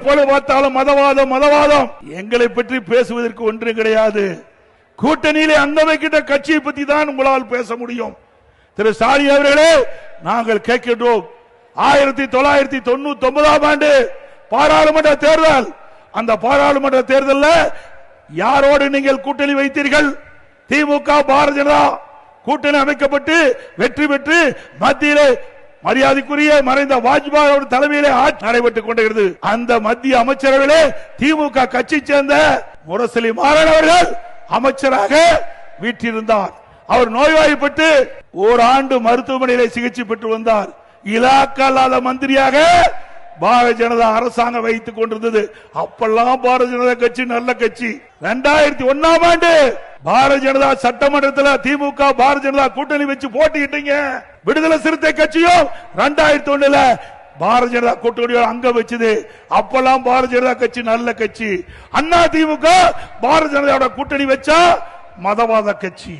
எப்போது பார்த்தாலும் மதவாதம் மதவாதம். எங்களை பற்றி பேசுவதற்கு ஒன்றும் கிடையாது. கூட்டணியிலே அங்கமைக்கிட்ட கட்சியை பற்றி தான் உங்களால் பேச முடியும். திரு ஸ்டாலின் அவர்களே, நாங்கள் கேட்கின்றோம், 1999ஆம் ஆண்டு பாராளுமன்ற தேர்தல், அந்த பாராளுமன்ற தேர்தலில் யாரோடு நீங்கள் கூட்டணி வைத்தீர்கள்? திமுக பாரதிய ஜனதா கூட்டணி அமைக்கப்பட்டு வெற்றி பெற்று மத்தியிலே மரியாதைக்குரிய மறைந்த வாஜ்பாய் தலைமையிலே ஆட்சி நடைபெற்றுக் கொண்டிருக்கிறது. அந்த மத்திய அமைச்சர்களே திமுக கட்சி சேர்ந்த முரசொலி மாறன் அவர்கள் அமைச்சராக வீற்றிருந்தார். அவர் நோய்வாய்ப்பட்டு ஓராண்டு மருத்துவமனையிலே சிகிச்சை பெற்று வந்தார். இலாக்கா இல்லாத மந்திரியாக பாரதிய ஜனதா அரசாங்கம் வைத்துக் கொண்டிருந்தது. அப்பெல்லாம் பாரதிய ஜனதா கட்சி நல்ல கட்சி. 2001ஆம் ஆண்டு பாரதிய ஜனதா சட்டமன்றத்தில் திமுக பாரதிய ஜனதா கூட்டணி வச்சு போட்டிட்டீங்க. விடுதலை சிறுத்தை கட்சியும் 2001 பாரதிய ஜனதா கூட்டணியோட அங்க வச்சது. அப்பெல்லாம் பாரதிய ஜனதா கட்சி நல்ல கட்சி. அண்ணா திமுக பாரதிய ஜனதாவோட கூட்டணி வச்சா மதவாத கட்சி.